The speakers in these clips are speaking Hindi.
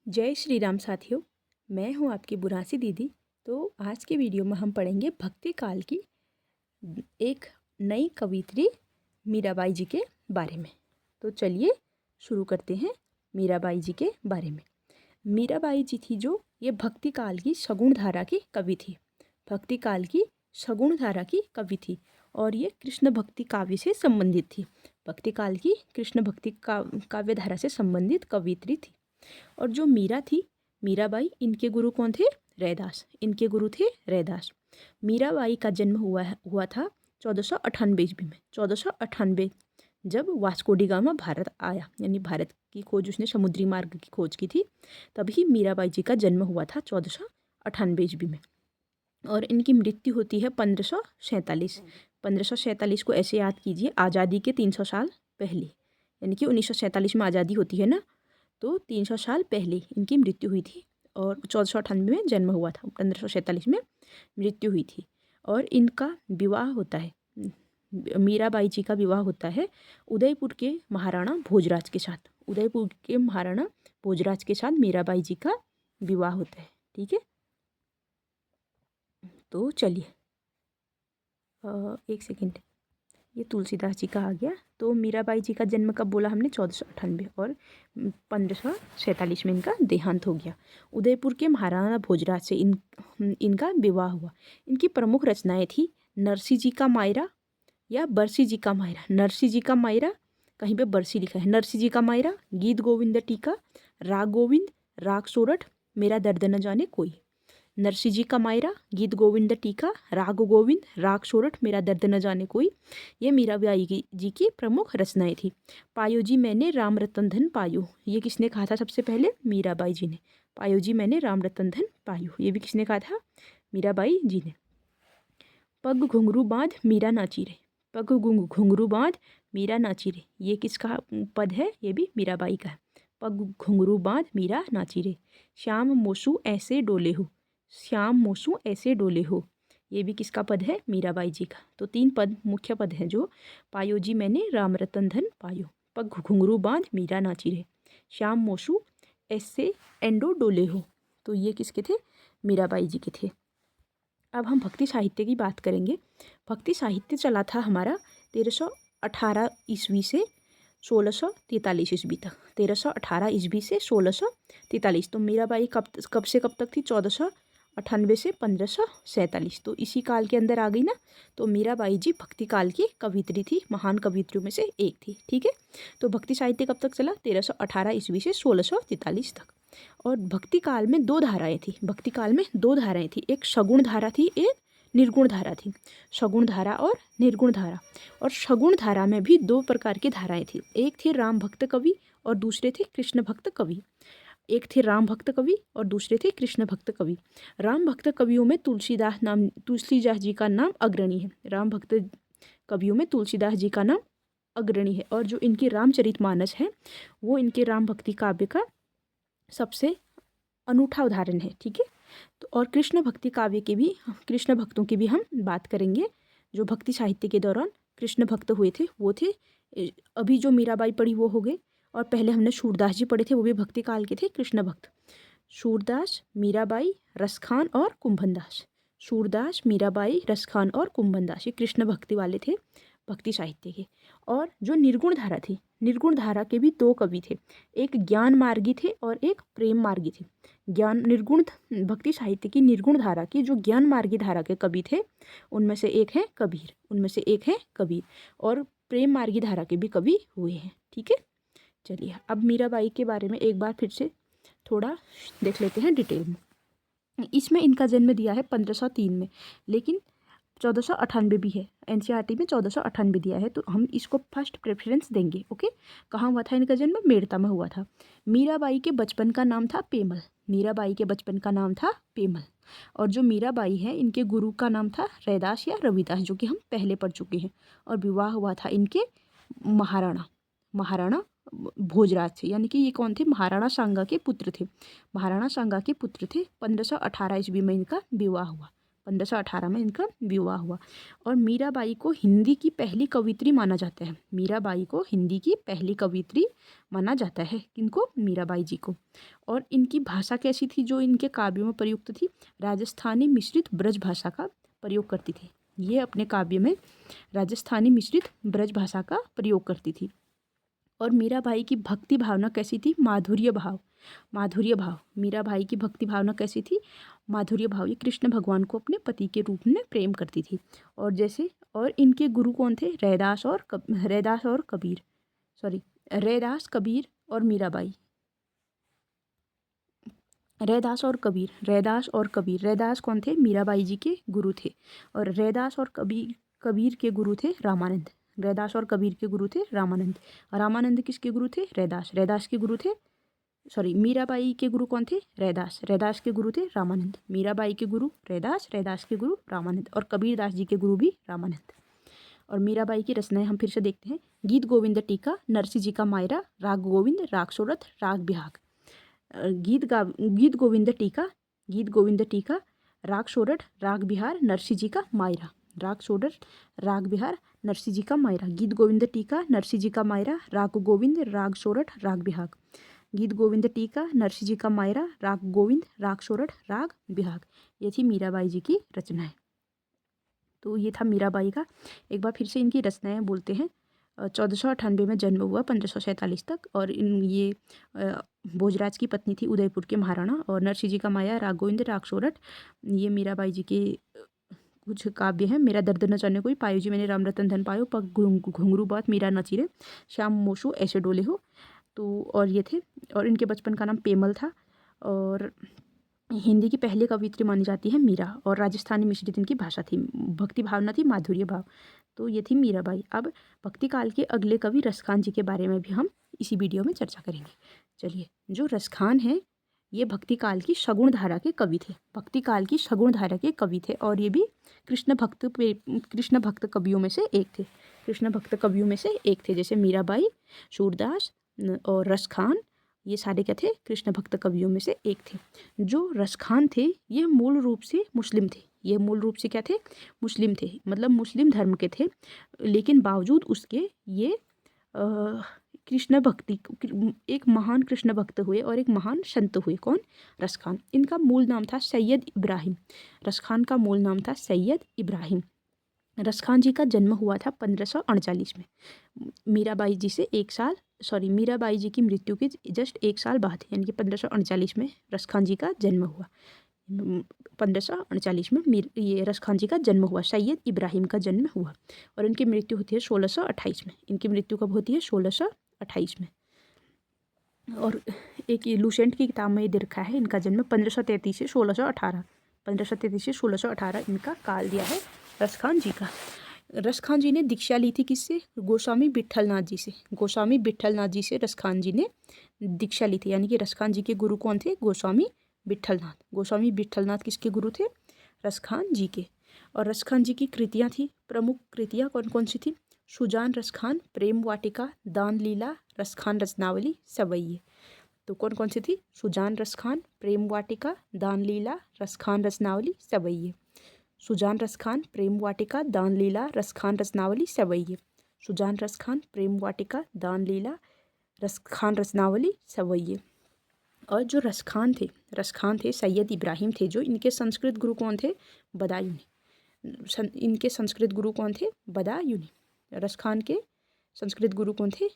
जय श्री राम साथियों। मैं हूं आपकी बुरासी दीदी। तो आज की वीडियो में हम पढ़ेंगे भक्ति काल की एक नई कवियत्री मीराबाई जी के बारे में। तो चलिए शुरू करते हैं मीराबाई जी के बारे में। मीराबाई जी थी जो ये भक्ति काल की सगुण धारा की कवि थी। भक्ति काल की सगुण धारा की कवि थी और ये कृष्ण भक्ति काव्य से संबंधित थी। भक्ति काल की कृष्ण भक्ति काव्य धारा से संबंधित कवियत्री थी। और जो मीरा थी, मीराबाई, इनके गुरु कौन थे? रैदास। इनके गुरु थे रैदास। मीराबाई का जन्म हुआ था 1498 ईस्वी में। 1498 जब वास्को डी गामा भारत आया, यानी भारत की खोज, उसने समुद्री मार्ग की खोज की थी, तभी मीराबाई जी का जन्म हुआ था 1498 ईस्वी में। और इनकी मृत्यु होती है 1547। 1547 को ऐसे याद कीजिए, आज़ादी के 300 साल पहले, यानी कि 1947 में आज़ादी होती है ना, तो 300 साल पहले इनकी मृत्यु हुई थी और 1498 में जन्म हुआ था, 1547 में मृत्यु हुई थी। और इनका विवाह होता है, मीराबाई जी का विवाह होता है उदयपुर के महाराणा भोजराज के साथ। उदयपुर के महाराणा भोजराज के साथ मीराबाई जी का विवाह होता है। ठीक है, तो चलिए एक सेकेंड, ये तुलसीदास जी का आ गया। तो मीराबाई जी का जन्म कब बोला हमने? 1498, और 1547 में इनका देहांत हो गया। उदयपुर के महाराणा भोजराज से इनका विवाह हुआ। इनकी प्रमुख रचनाएं थी नरसी जी का मायरा या बरसी जी का मायरा। नरसी जी का मायरा, कहीं पे बरसी लिखा है, नरसी जी का मायरा, गीत गोविंद टीका, राग गोविंद, राग सोरठ, मेरा दर्द न जाने कोई। नरसी जी का मायरा, गीत गोविंद टीका, राग गोविंद, राग सोरठ, मेरा दर्द न जाने कोई, ये मीराबाई जी की प्रमुख रचनाएं थी। पायो जी मैंने राम रतन धन पायो, ये किसने कहा था सबसे पहले? मीराबाई जी ने। पायो जी मैंने राम रतन धन पायो, ये भी किसने कहा था? मीराबाई जी ने। पग घुंघरू बांध मीरा नाची रे, पग घुंघरू बांध मीरा नाची रे, ये किसका पद है? ये भी मीराबाई का है। पग घुंघरू बांध मीरा नाची रे, श्याम मोसू ऐसे डोले हो, श्याम मोसू ऐसे डोले हो, ये भी किसका पद है? मीराबाई जी का। तो 3 पद, मुख्य पद हैं जो, पायो जी मैंने राम रतन धन पायो, पग घुंघरू बांध मीरा नाची रे, श्याम मोसू ऐसे एंडो डोले हो, तो ये किसके थे? मीराबाई जी के थे। अब हम भक्ति साहित्य की बात करेंगे। भक्ति साहित्य चला था हमारा 1318 ईस्वी से 1643 ईस्वी तक। 1318 ईस्वी से 1643। तो मीराबाई कब से कब तक थी? 1498 से 1547। तो इसी काल के अंदर आ गई ना। तो मीराबाई जी भक्ति काल की कवियत्री थी, महान कवियत्रियों में से एक थी। ठीक है, तो भक्ति साहित्य कब तक चला? 1318 ईस्वी से 1643 तक। और भक्ति काल में 2 धाराएं थी। भक्ति काल में 2 धाराएं थी, एक सगुण धारा थी, एक निर्गुण धारा थी। सगुण धारा और निर्गुण धारा। और सगुण धारा में भी 2 प्रकार की धाराएं थी, एक थे राम भक्त कवि और दूसरे थे कृष्ण भक्त कवि। एक थे राम भक्त कवि और दूसरे थे कृष्ण भक्त कवि। राम भक्त कवियों में तुलसीदास जी का नाम अग्रणी है। राम भक्त कवियों में तुलसीदास जी का नाम अग्रणी है। और जो इनकी रामचरितमानस है वो इनके राम भक्ति काव्य का सबसे अनूठा उदाहरण है। ठीक है, तो और कृष्ण भक्ति काव्य के भी, कृष्ण भक्तों की भी हम बात करेंगे। जो भक्ति साहित्य के दौरान कृष्ण भक्त हुए थे वो थे, अभी जो मीराबाई पढ़ी वो हो गए, और पहले हमने सूरदास जी पढ़े थे, वो भी भक्ति काल के थे कृष्ण भक्त। सूरदास, मीराबाई, रसखान और कुंभनदास। सूरदास, मीराबाई, रसखान और कुंभनदास, ये कृष्ण भक्ति वाले थे भक्ति साहित्य के। और जो निर्गुण धारा थी, निर्गुण धारा के भी 2 कवि थे, एक ज्ञान मार्गी थे और एक प्रेम मार्गी थे। ज्ञान निर्गुण भक्ति साहित्य की निर्गुण धारा की जो ज्ञान मार्गी धारा के कवि थे, उनमें से एक है कबीर, उनमें से एक है कबीर। और प्रेम मार्गी धारा के भी कवि हुए हैं। ठीक है, चलिए अब मीराबाई के बारे में एक बार फिर से थोड़ा देख लेते हैं डिटेल में। इसमें इनका जन्म दिया है 1503 में, लेकिन 1498 भी है, एनसीईआरटी में 1498 दिया है, तो हम इसको फर्स्ट प्रेफरेंस देंगे। ओके, कहाँ हुआ था इनका जन्म? मेड़ता में हुआ था। मीराबाई के बचपन का नाम था पेमल। मीराबाई के बचपन का नाम था पेमल। और जो मीराबाई है इनके गुरु का नाम था रैदास या रविदास, जो कि हम पहले पढ़ चुके हैं। और विवाह हुआ था इनके महाराणा भोजराज से, यानी कि ये कौन थे? महाराणा सांगा के पुत्र थे। महाराणा सांगा के पुत्र थे। 1518 ईस्वी में इनका विवाह हुआ। 1518 में इनका विवाह हुआ। और मीराबाई को हिंदी की पहली कवित्री माना जाता है। मीराबाई को हिंदी की पहली कवित्री माना जाता है। किनको? मीराबाई जी को। और इनकी भाषा कैसी थी जो इनके काव्यों में प्रयुक्त थी? राजस्थानी मिश्रित ब्रज भाषा का प्रयोग करती थी। ये अपने काव्य में राजस्थानी मिश्रित ब्रज भाषा का प्रयोग करती थी। और मीराबाई की भक्ति भावना कैसी थी? माधुर्य भाव। माधुर्य भाव। मीराबाई की भक्ति भावना कैसी थी? माधुर्य भाव। ये कृष्ण भगवान को अपने पति के रूप में प्रेम करती थी। और इनके गुरु कौन थे? रैदास और कबीर। रैदास, कबीर और मीराबाई। रैदास और कबीर। रैदास कौन थे? मीराबाई जी के गुरु थे। और रैदास और कबीर के गुरु थे रामानंद। रैदास और कबीर के गुरु थे रामानंद। रामानंद किसके गुरु थे? रैदास के गुरु थे। मीराबाई के गुरु कौन थे? रैदास के गुरु थे रामानंद। मीराबाई के गुरु रैदास के गुरु रामानंद। और कबीरदास जी के गुरु भी रामानंद। और मीराबाई की रचनाएं हम फिर से देखते हैं। गीत गोविंद टीका, नरसिंह जी का मायरा, राग गोविंद, राग सोरठ, राग बिहाग। गीत गोविंद टीका, राग सोरठ, राग बिहार, नरसिंह जी का मायरा। राग सोरठ, राग बिहार, नरसिंह जी का मायरा। गीत गोविंद टीका, नरसिंह जी का मायरा, राग गोविंद, राग सोरठ, राग बिहाग। गीत गोविंद टीका, नरसिंह जी का मायरा, राग गोविंद, राग सोरठ, राग बिहाग। ये थी मीराबाई जी की रचनाएं। तो ये था मीराबाई का। एक बार फिर से इनकी रचनाएं बोलते हैं। 1498 में जन्म हुआ, 1547 तक। और ये भोजराज की पत्नी थी, उदयपुर के महाराणा। और नरसिंह जी का माया, राग गोविंद, राग सोरठ, ये मीराबाई जी के कुछ काव्य हैं। मेरा दर्द न जाने कोई, पायो जी मैंने राम रतन धन पायो, पग घुंघरू बात मीरा न चिरे, श्याम मोशु ऐसे डोले हो। तो और ये थे। और इनके बचपन का नाम पेमल था। और हिंदी की पहली कवित्री मानी जाती है मीरा। और राजस्थानी मिश्रित इनकी भाषा थी। भक्ति भावना थी, माधुर्य भाव। तो ये थी मीराबाई। अब भक्ति काल के अगले कवि रसखान जी के बारे में भी हम इसी वीडियो में चर्चा करेंगे। चलिए, जो रसखान है ये भक्ति काल की सगुण धारा के कवि थे। भक्ति काल की सगुण धारा के कवि थे। और ये भी कृष्ण भक्त कवियों में से एक थे। कृष्ण भक्त कवियों में से एक थे। जैसे मीराबाई, सूरदास और रसखान, ये सारे क्या थे? कृष्ण भक्त कवियों में से एक थे। जो रसखान थे ये मूल रूप से मुस्लिम थे। ये मूल रूप से क्या थे? मुस्लिम थे। मतलब मुस्लिम धर्म के थे। लेकिन बावजूद उसके ये कृष्ण भक्ति, एक महान कृष्ण भक्त हुए और एक महान संत हुए। कौन? रसखान। इनका मूल नाम था सैयद इब्राहिम। रसखान का मूल नाम था सैयद इब्राहिम। रसखान जी का जन्म हुआ था 1539 में। मीराबाई जी की मृत्यु के जस्ट 1 साल बाद, यानी कि 1539 में रसखान जी का जन्म हुआ। 1539 में ये रसखान जी का जन्म हुआ, सैयद इब्राहिम का जन्म हुआ। और इनकी मृत्यु होती है 1628 में। इनकी मृत्यु कब होती है? 1628 में। और एक लूसेंट की किताब में ये दे रखा है इनका जन्म 1533 से 1618। 1533 से 1618 इनका काल दिया है रसखान जी का। रसखान जी ने दीक्षा ली थी किससे? गोस्वामी विट्ठलनाथ जी से। गोस्वामी विट्ठलनाथ जी से रसखान जी ने दीक्षा ली थी। यानी कि रसखान जी के गुरु कौन थे? गोस्वामी विट्ठलनाथ। गोस्वामी विट्ठलनाथ किसके गुरु थे? रसखान जी के। और रसखान जी की कृतियाँ थी, प्रमुख कृतियाँ कौन कौन सी थी? सुजान रसखान, प्रेम वाटिका, दान लीला, रसखान रचनावली, सवैये। तो कौन कौन सी थी? सुजान रसखान, प्रेम वाटिका, दान लीला, रसखान रचनावली, सवैये। सुजान रसखान, प्रेम वाटिका, दान लीला, रसखान रचनावली, सवैये। सुजान रसखान, प्रेम वाटिका, दान लीला, रसखान रचनावली, सवैये। और जो रसखान थे सैयद इब्राहिम थे। जो इनके संस्कृत गुरु कौन थे? बदायूनी। इनके संस्कृत गुरु कौन थे? बदायूनी। रसखान के संस्कृत गुरु कौन थे?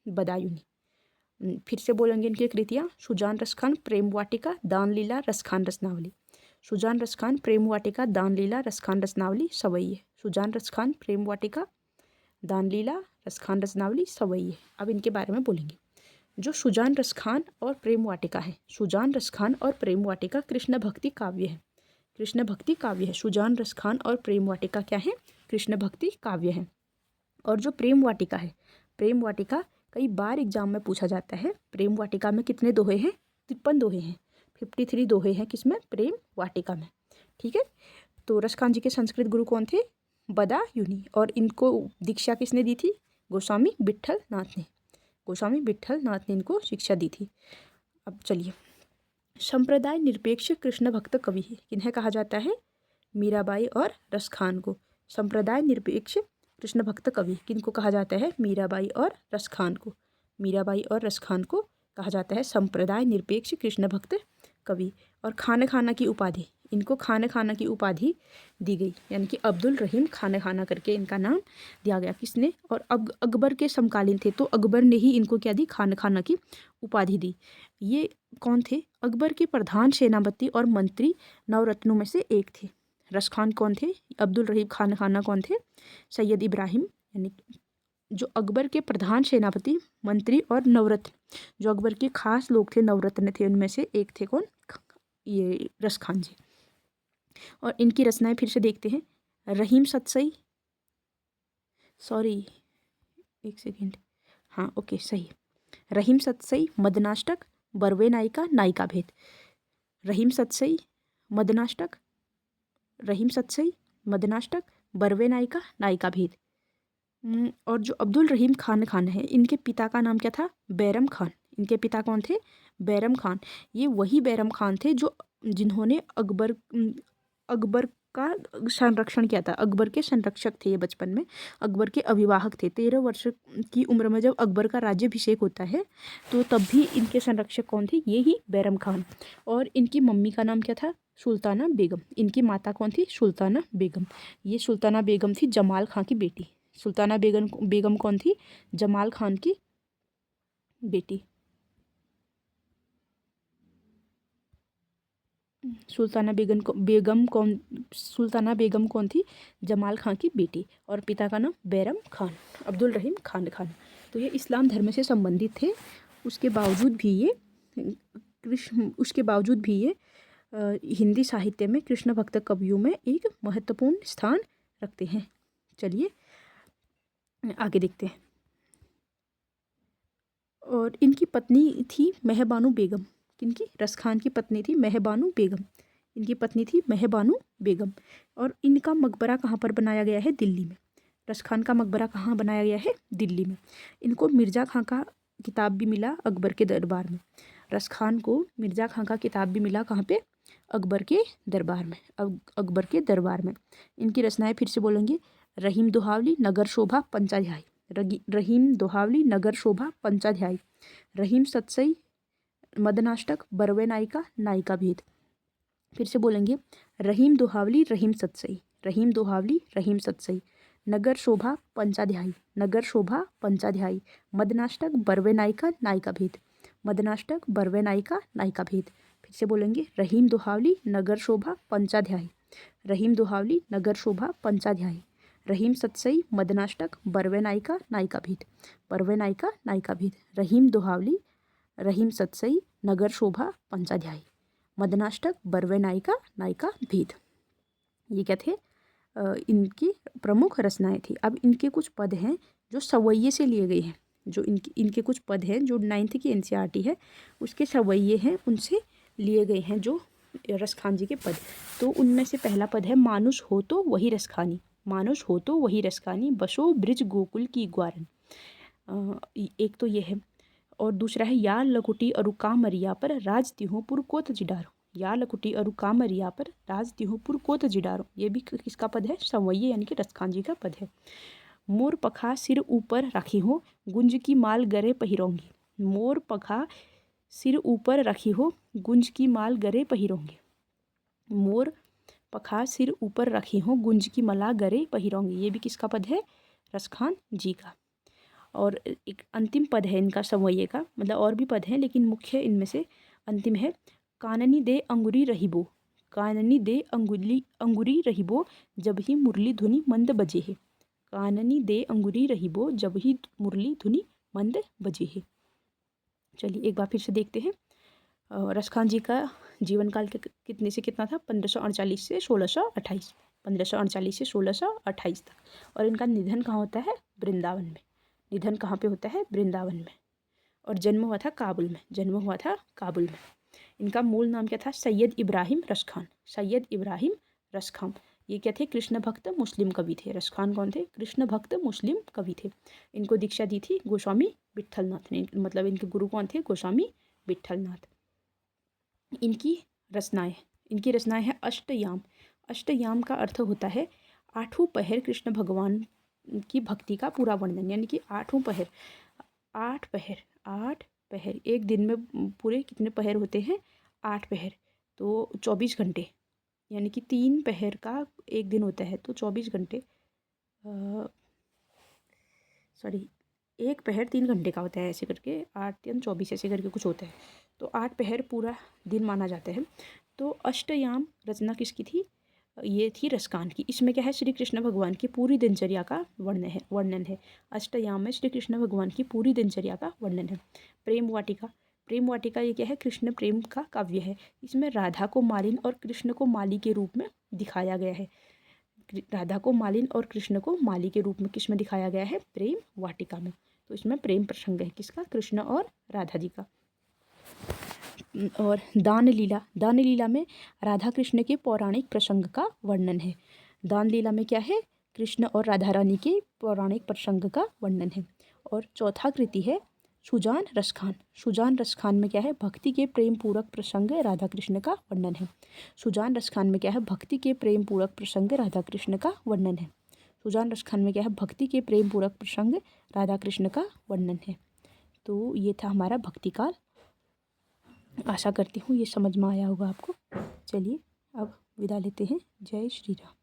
बदायूनी। फिर से बोलेंगे इनकी कृतियाँ। सुजान रसखान, प्रेम वाटिका, दान लीला, रसखान रचनावली। सुजान रसखान, प्रेम वाटिका, दान लीला, रसखान रचनावली, सवैये। सुजान रसखान, प्रेम वाटिका, दान लीला, रसखान रचनावली, सवैये। अब इनके बारे में बोलेंगे। जो सुजान रसखान और प्रेम वाटिका है, सुजान रसखान और प्रेम वाटिका कृष्ण भक्ति काव्य है। कृष्ण भक्ति काव्य है। सुजान रसखान और प्रेम वाटिका क्या है? कृष्ण भक्ति काव्य है। और जो प्रेम वाटिका है, प्रेम वाटिका कई बार एग्जाम में पूछा जाता है। प्रेम वाटिका में कितने दोहे हैं? 53 दोहे हैं। 53 दोहे हैं किसमें? प्रेम वाटिका में। ठीक है। तो रसखान जी के संस्कृत गुरु कौन थे? बदायूनी। और इनको दीक्षा किसने दी थी? गोस्वामी विट्ठलनाथ ने। गोस्वामी विट्ठलनाथ ने इनको शिक्षा दी थी। अब चलिए, संप्रदाय निरपेक्ष कृष्ण भक्त कवि किन्हें कहा जाता है? मीराबाई और रसखान को। संप्रदाय निरपेक्ष कृष्ण भक्त कवि किनको कहा जाता है? मीराबाई और रसखान को। मीराबाई और रसखान को कहा जाता है संप्रदाय निरपेक्ष कृष्ण भक्त कवि। और खान खाना की उपाधि, इनको खान खाना की उपाधि दी गई, यानी कि अब्दुल रहीम खान खाना करके इनका नाम दिया गया। किसने? और अकबर के समकालीन थे, तो अकबर ने ही इनको क्या दी? खान खाना की उपाधि दी। ये कौन थे? अकबर के प्रधान सेनापति और मंत्री नवरत्नों में से एक थे। रसखान कौन थे? अब्दुल रहीम खान खाना कौन थे? सैयद इब्राहिम, यानी जो अकबर के प्रधान सेनापति, मंत्री और नवरत्न, जो अकबर के खास लोग थे, नवरत्न थे, उनमें से एक थे कौन? ये रसखान जी। और इनकी रचनाएं फिर से देखते हैं। रहीम सतसई, सॉरी एक सेकेंड, हाँ ओके सही। रहीम सतसई, मदनाष्टक, बरवे नायिका, नायिका भेद। रहीम सतसई, मदनाष्टक, रहीम सतसई, मदनाष्टक, बरवे नायिका, नायिका भेद। और जो अब्दुल रहीम खान खान है, इनके पिता का नाम क्या था? बैरम खान। इनके पिता कौन थे? बैरम खान। ये वही बैरम खान थे जो जिन्होंने अकबर का संरक्षण किया था। अकबर के संरक्षक थे ये बचपन में, अकबर के अभिभावक थे। 13 वर्ष की उम्र में जब अकबर का राज्याभिषेक होता है, तो तब भी इनके संरक्षक कौन थे? ये ही बैरम खान। और इनकी मम्मी का नाम क्या था? सुल्ताना बेगम। इनकी माता कौन थी? सुल्ताना बेगम। ये सुल्ताना बेगम थी जमाल खां की बेटी। सुल्ताना बेगम कौन थी? जमाल खान की बेटी। सुल्ताना बेगम कौन थी? जमाल खां की बेटी। और पिता का नाम बैरम खान, अब्दुल रहीम खान खान। तो ये इस्लाम धर्म से संबंधित थे। उसके बावजूद भी ये हिंदी साहित्य में कृष्ण भक्त कवियों में एक महत्वपूर्ण स्थान रखते हैं। चलिए आगे देखते हैं। और इनकी पत्नी थी महबानू बेगम। किनकी? रसखान की पत्नी थी महबानू बेगम। इनकी पत्नी थी महबानू बेगम। और इनका मकबरा कहाँ पर बनाया गया है? दिल्ली में। रसखान का मकबरा कहाँ बनाया गया है? दिल्ली में। इनको मिर्ज़ा खां का किताब भी मिला अकबर के दरबार में। रसखान को मिर्ज़ा खां का किताब भी मिला कहाँ पे? अकबर के दरबार में। अकबर के दरबार में। इनकी रचनाएं फिर से बोलेंगे। रहीम दोहावली, नगर शोभा, पंचाध्याय। रहीम दोहावली, नगर शोभा, पंचाध्याय। रहीम सतसई, मदनाष्टक, बरवे नायिका, नायिका भेद। फिर से बोलेंगे। रहीम दोहावली, रहीम सतसई, रहीम दोहावली, रहीम सतसई। नगर शोभा, पंचाध्यायी, नगर शोभा, पंचाध्यायी। मदनाष्टक, बरवे नायिका, नायिका भेद। मदनाष्टक, बरवे नायिका, नायिका भेद। फिर से बोलेंगे। रहीम दोहावली, नगर शोभा, पंचाध्यायी। रहीम दोहावली, नगर शोभा, पंचाध्यायी। रहीम सतसई, मदनाष्टक, बरवे नायिका, नायिका भेद। बरवे नायिका, नायिका भेद। रहीम दोहावली, रहीम सतसई, नगर शोभा, पंचाध्यायी। मदनाष्टक, बरवे नायिका, नायिका भेद। ये क्या थे? इनकी प्रमुख रचनाएं थी। अब इनके कुछ पद हैं जो सवैये से लिए गए हैं। जो इनके कुछ पद हैं जो 9th की NCERT है उसके सवैये हैं, उनसे लिए गए हैं जो रसखान जी के पद। तो उनमें से पहला पद है। मानुष हो तो वही रसखानी, मानुष हो तो वही रसखानी, बसो ब्रिज गोकुल की ग्वारन। एक तो ये है। और दूसरा है। या लकुटी अरु कामरिया पर राज तिहुपुर कोत जिडारो। या लकुटी अरु कामरिया पर राज तिहुपुर कोत जिडारो। ये भी किसका पद है? सवैये यानी कि रसखान जी का पद है। मोर पखा सिर ऊपर रखी हो, गुंज की माल गरे पहिरोंगी। मोर पखा सिर ऊपर रखी हो, गुंज की माल गरे पहिरोंगी। मोर पखा सिर ऊपर रखी हो, गुंज की माला गरे पहिरोंगी। ये भी किसका पद है? रसखान जी का। और एक अंतिम पद है इनका सवैये का, मतलब और भी पद हैं लेकिन मुख्य इनमें से अंतिम है। काननी दे अंगुरी रहिबो, काननी दे अंगुरी रहिबो, जब ही मुरली धुनी मंद बजे है। काननी दे अंगुरी रहिबो, जब ही मुरली धुनी मंद बजे है। चलिए एक बार फिर से देखते हैं। रसखान जी का जीवन काल कितने से कितना था? 1548 से 1628। 1548 से 1628 तक। और इनका निधन कहाँ होता है? वृंदावन में। निधन कहाँ पे होता है? वृंदावन में। और जन्म हुआ था काबुल में। जन्म हुआ था काबुल में। इनका मूल नाम क्या था? सैयद इब्राहिम रसखान। सैयद इब्राहिम रसखान। ये क्या थे? कृष्ण भक्त मुस्लिम कवि थे। रसखान कौन थे? कृष्ण भक्त मुस्लिम कवि थे। इनको दीक्षा दी थी गोस्वामी विट्ठलनाथ ने। मतलब इनके गुरु कौन थे? गोस्वामी विट्ठलनाथ। इनकी रचनाएं हैं अष्टयाम। अष्टयाम का अर्थ होता है आठों पहर कृष्ण भगवान की भक्ति का पूरा वर्णन, यानी कि आठों पहर, आठ पहर एक दिन में पूरे कितने पहर होते हैं? 8 पहर, तो 24 घंटे, यानी कि 3 पहर का एक दिन होता है, तो 24 घंटे, सॉरी, एक पहर 3 घंटे का होता है, ऐसे करके 8 या 24 ऐसे करके कुछ होता है, तो 8 पहर पूरा दिन माना जाता है। तो अष्टयाम रचना किसकी थी? ये थी रसकान की। इसमें क्या है? श्री कृष्ण भगवान की पूरी दिनचर्या का वर्णन है। अष्टयाम में श्री कृष्ण भगवान की पूरी दिनचर्या का वर्णन है। प्रेम वाटिका, प्रेम वाटिका ये क्या है? कृष्ण प्रेम का काव्य है। इसमें राधा को मालिन और कृष्ण को माली के रूप में दिखाया गया है। राधा को मालिन और कृष्ण को माली के रूप में किसमें दिखाया गया है? प्रेम वाटिका में। तो इसमें प्रेम प्रसंग है किसका? कृष्ण और राधा जी का। और दान लीला में राधा कृष्ण के पौराणिक प्रसंग का वर्णन है। दान लीला में क्या है? कृष्ण और राधा रानी के पौराणिक प्रसंग का वर्णन है। और चौथा कृति है सुजान रसखान। सुजान रसखान में क्या है? भक्ति के प्रेम पूरक प्रसंग राधा कृष्ण का वर्णन है। सुजान रसखान में क्या है? भक्ति के प्रेम पूरक प्रसंग राधा कृष्ण का वर्णन है। सुजान रसखान में क्या है? भक्ति के प्रेम पूरक प्रसंग राधा कृष्ण का वर्णन है। तो ये था हमारा भक्ति काल। आशा करती हूँ ये समझ में आया होगा आपको। चलिए अब विदा लेते हैं। जय श्री राम।